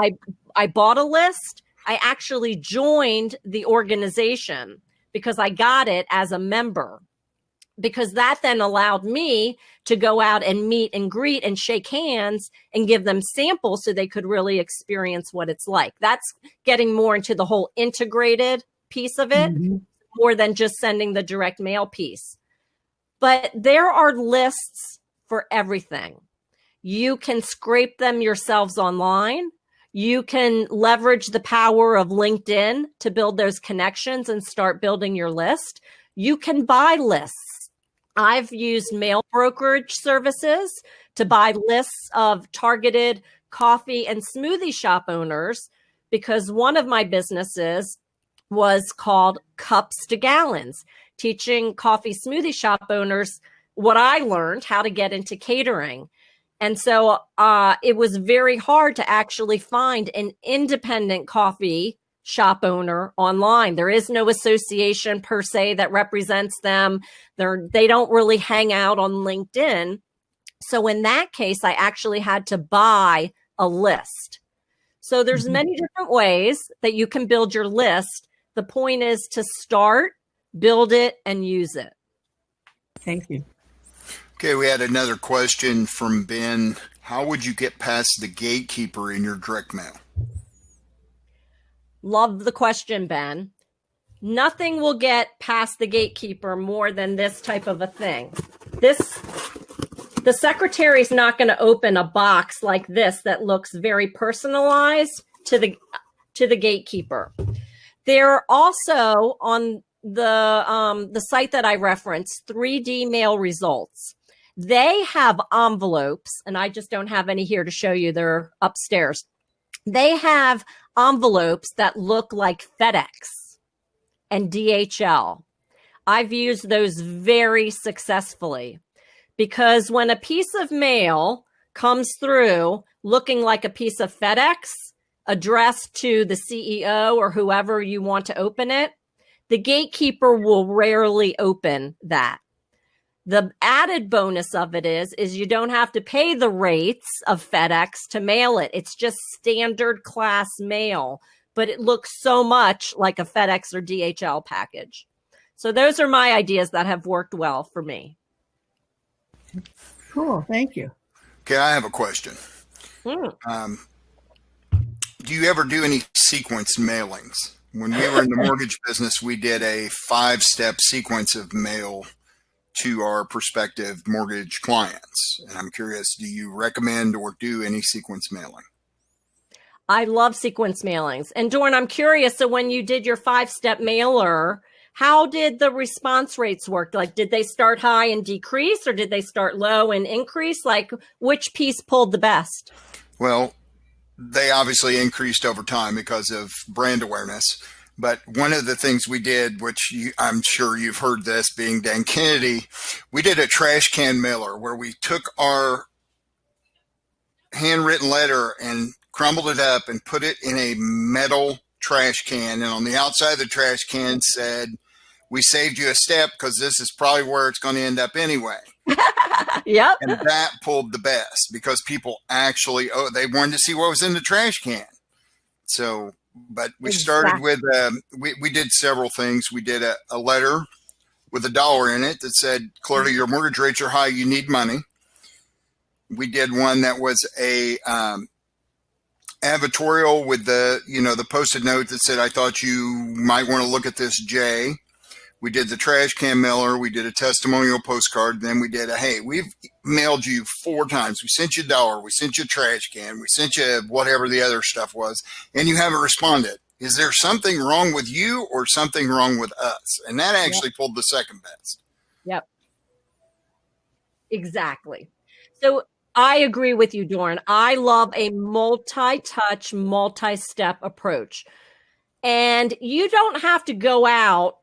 I bought a list, I actually joined the organization because I got it as a member, because that then allowed me to go out and meet and greet and shake hands and give them samples so they could really experience what it's like. That's getting more into the whole integrated piece of it, more than just sending the direct mail piece. But there are lists for everything. You can scrape them yourselves online. You can leverage the power of LinkedIn to build those connections and start building your list. You can buy lists. I've used mail brokerage services to buy lists of targeted coffee and smoothie shop owners, because one of my businesses was called Cups to Gallons, teaching coffee smoothie shop owners what I learned, how to get into catering. And so it was very hard to actually find an independent coffee shop owner online. There is no association per se that represents them. They don't really hang out on LinkedIn. So in that case, I actually had to buy a list. So there's many different ways that you can build your list. The point is to start, build it, and use it. Thank you. Okay, we had another question from Ben. How would you get past the gatekeeper in your direct mail? Love the question, Ben. Nothing will get past the gatekeeper more than this type of a thing. The secretary's not going to open a box like this that looks very personalized to the gatekeeper. They're also on the site that I referenced, 3D Mail Results. They have envelopes, and I just don't have any here to show you. They're upstairs. They have envelopes that look like FedEx and DHL. I've used those very successfully, because when a piece of mail comes through looking like a piece of FedEx addressed to the CEO or whoever you want to open it, the gatekeeper will rarely open that. The added bonus of it is you don't have to pay the rates of FedEx to mail it. It's just standard class mail, but it looks so much like a FedEx or DHL package. So those are my ideas that have worked well for me. Cool. Thank you. Okay, I have a question. Do you ever do any sequence mailings? When we were in the mortgage business, we did a 5-step sequence of mail to our prospective mortgage clients. And I'm curious, do you recommend or do any sequence mailing? I love sequence mailings. And Dorn, I'm curious, so when you did your 5-step mailer, how did the response rates work? Like, did they start high and decrease, or did they start low and increase? Like, which piece pulled the best? Well, they obviously increased over time because of brand awareness. But one of the things we did, which I'm sure you've heard this, being Dan Kennedy, we did a trash can mailer where we took our handwritten letter and crumbled it up and put it in a metal trash can. And on the outside of the trash can said, "We saved you a step because this is probably where it's going to end up anyway." Yep. And that pulled the best because people actually, they wanted to see what was in the trash can. So, but we started with, we did several things. We did a letter with $1 in it that said, "Clearly your mortgage rates are high, you need money." We did one that was a advertorial with the posted note that said, "I thought you might want to look at this, Jay." We did the trash can mailer. We did a testimonial postcard. Then we did hey, we've mailed you 4 times. We sent you $1. We sent you a trash can. We sent you whatever the other stuff was, and you haven't responded. Is there something wrong with you or something wrong with us? And that actually pulled the second best. Yep. Exactly. So I agree with you, Doran. I love a multi-touch, multi-step approach. And you don't have to go out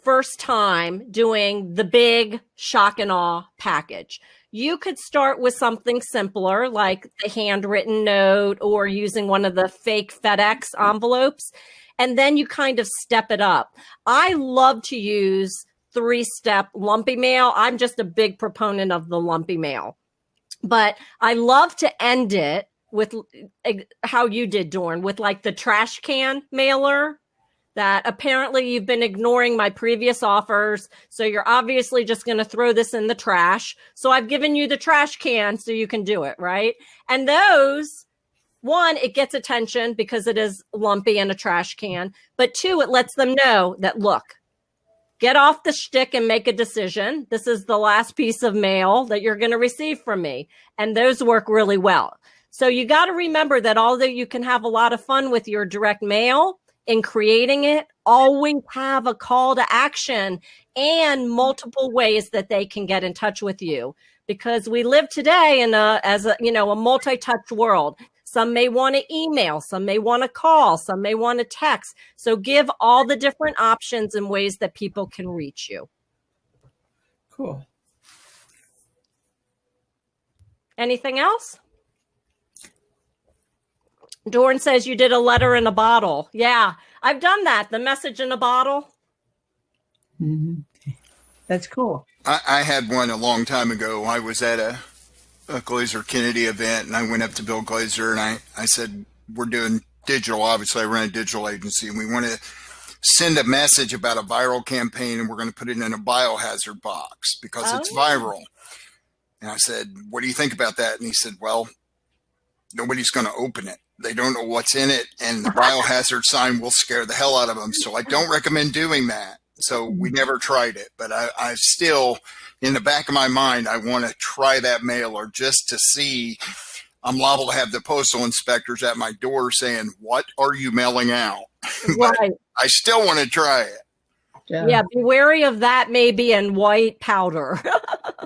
first time doing the big shock and awe package. You could start with something simpler like a handwritten note or using one of the fake FedEx envelopes. And then you kind of step it up. I love to use 3-step lumpy mail. I'm just a big proponent of the lumpy mail. But I love to end it with how you did, Dorn, with like the trash can mailer that apparently you've been ignoring my previous offers. So you're obviously just going to throw this in the trash. So I've given you the trash can so you can do it, right? And those, one, it gets attention because it is lumpy in a trash can. But two, it lets them know that, look, get off the shtick and make a decision. This is the last piece of mail that you're going to receive from me. And those work really well. So you got to remember that although you can have a lot of fun with your direct mail in creating it, always have a call to action and multiple ways that they can get in touch with you. Because we live today in a multi-touch world. Some may want to email, some may want to call, some may want to text. So give all the different options and ways that people can reach you. Cool. Anything else? Dorn says you did a letter in a bottle. Yeah, I've done that. The message in a bottle. Mm-hmm. That's cool. I had one a long time ago. I was at a Glazer Kennedy event, and I went up to Bill Glazer, and I said, we're doing digital. Obviously, I run a digital agency, and we want to send a message about a viral campaign, and we're going to put it in a biohazard box because it's viral. And I said, what do you think about that? And he said, well, nobody's going to open it. They don't know what's in it, and the biohazard sign will scare the hell out of them. So I don't recommend doing that. So we never tried it, but I still, in the back of my mind, I want to try that mailer just to see. I'm liable to have the postal inspectors at my door saying, what are you mailing out? But Right. I still want to try it. Yeah, be wary of that maybe in white powder.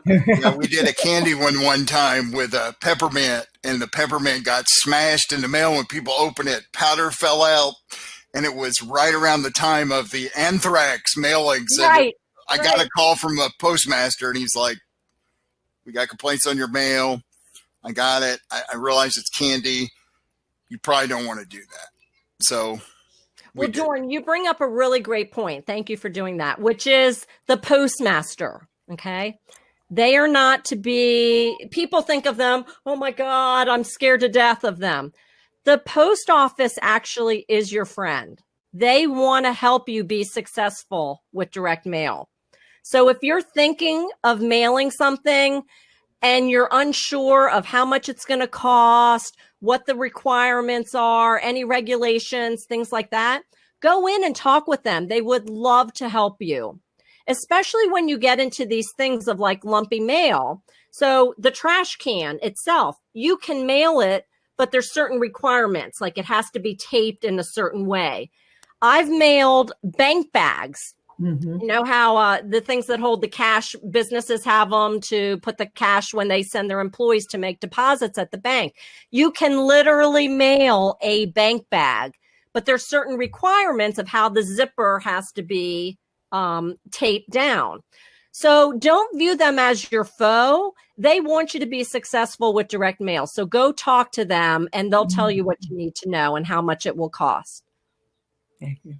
Yeah, we did a candy one time with a peppermint, and the peppermint got smashed in the mail. When people opened it, powder fell out, and it was right around the time of the anthrax mailings. Right. I got a call from a postmaster, and he's like, we got complaints on your mail. I got it. I realize it's candy. You probably don't want to do that. So well, Dorn, you bring up a really great point. Thank you for doing that, which is the postmaster. Okay. They are not to be, people think of them, oh my God, I'm scared to death of them. The post office actually is your friend. They want to help you be successful with direct mail. So if you're thinking of mailing something and you're unsure of how much it's going to cost, what the requirements are, any regulations, things like that, go in and talk with them. They would love to help you, especially when you get into these things of like lumpy mail. So the trash can itself, you can mail it, but there's certain requirements, like it has to be taped in a certain way. I've mailed bank bags. Mm-hmm. You know how the things that hold the cash, businesses have them to put the cash when they send their employees to make deposits at the bank. You can literally mail a bank bag, but there's certain requirements of how the zipper has to be taped down. So don't view them as your foe. They want you to be successful with direct mail. So go talk to them and they'll tell you what you need to know and how much it will cost. Thank you.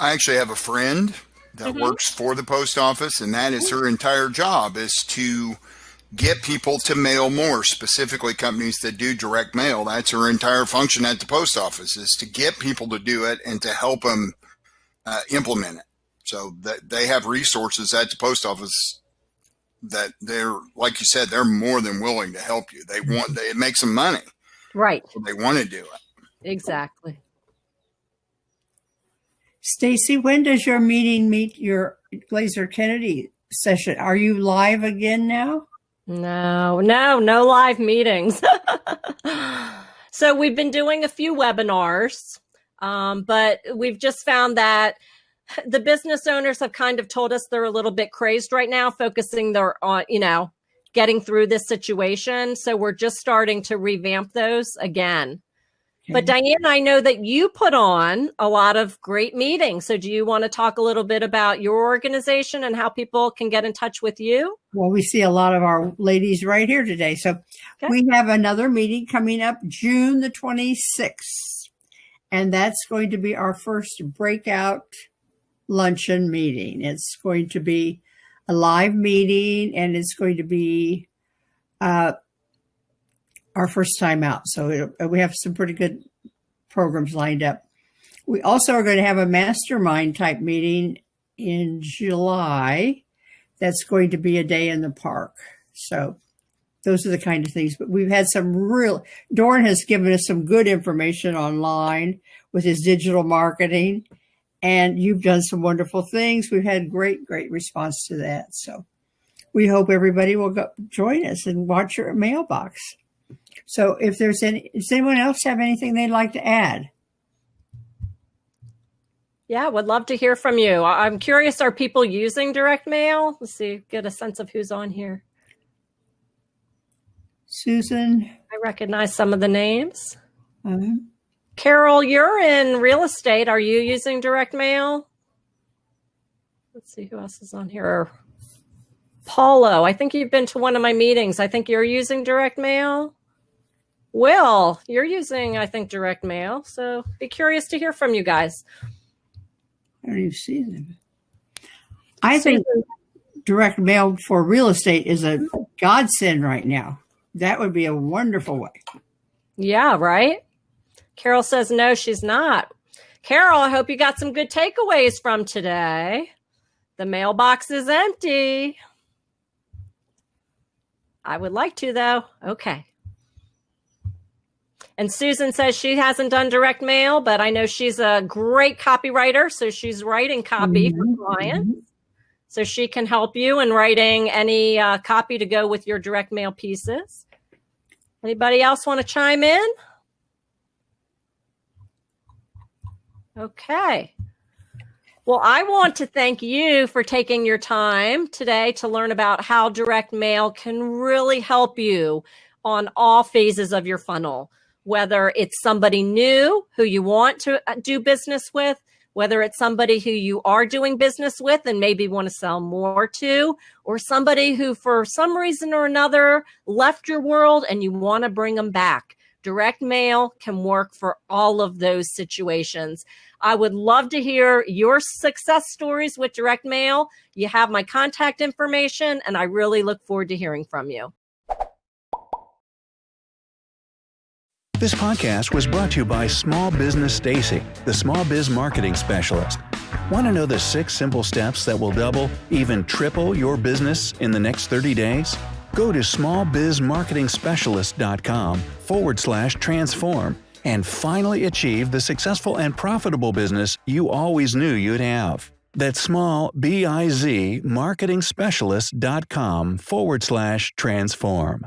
I actually have a friend that works for the post office, and that is her entire job, is to get people to mail more, specifically companies that do direct mail. That's her entire function at the post office, is to get people to do it and to help them implement it. So that they have resources at the post office that they're, like you said, they're more than willing to help you. It makes them money. Right. So they want to do it. Exactly. Stacey, when does your meeting meet your Glazer Kennedy session? Are you live again now? No live meetings. So we've been doing a few webinars. But we've just found that the business owners have kind of told us they're a little bit crazed right now, focusing on, getting through this situation. So we're just starting to revamp those again. Okay. But Diane, I know that you put on a lot of great meetings. So do you want to talk a little bit about your organization and how people can get in touch with you? Well, we see a lot of our ladies right here today. So we have another meeting coming up June the 26th. And that's going to be our first breakout luncheon meeting. It's going to be a live meeting, and it's going to be our first time out. So we have some pretty good programs lined up. We also are going to have a mastermind type meeting in July. That's going to be a day in the park. So those are the kind of things. But we've had some Doran has given us some good information online with his digital marketing. And you've done some wonderful things. We've had great response to that. So we hope everybody will join us and watch your mailbox. So if does anyone else have anything they'd like to add? Yeah, would love to hear from you. I'm curious, are people using direct mail? Let's see, get a sense of who's on here. Susan. I recognize some of the names. Carol, you're in real estate. Are you using direct mail? Let's see who else is on here. Paulo, I think you've been to one of my meetings. I think you're using direct mail. Will, you're using, I think, direct mail. So be curious to hear from you guys. I don't even see them. I think direct mail for real estate is a godsend right now. That would be a wonderful way. Yeah, right? Carol says, no, she's not. Carol, I hope you got some good takeaways from today. The mailbox is empty. I would like to, though. Okay. And Susan says she hasn't done direct mail, but I know she's a great copywriter, so she's writing copy for clients. So she can help you in writing any copy to go with your direct mail pieces. Anybody else want to chime in? Okay. Well, I want to thank you for taking your time today to learn about how direct mail can really help you on all phases of your funnel, whether it's somebody new who you want to do business with, whether it's somebody who you are doing business with and maybe want to sell more to, or somebody who for some reason or another left your world and you want to bring them back. Direct mail can work for all of those situations. I would love to hear your success stories with direct mail. You have my contact information, and I really look forward to hearing from you. This podcast was brought to you by Small Business Stacey, the small biz marketing specialist. Want to know the 6 simple steps that will double, even triple your business in the next 30 days? Go to smallbizmarketingspecialist.com/transform and finally achieve the successful and profitable business you always knew you'd have. That's smallbizmarketingspecialist.com/transform.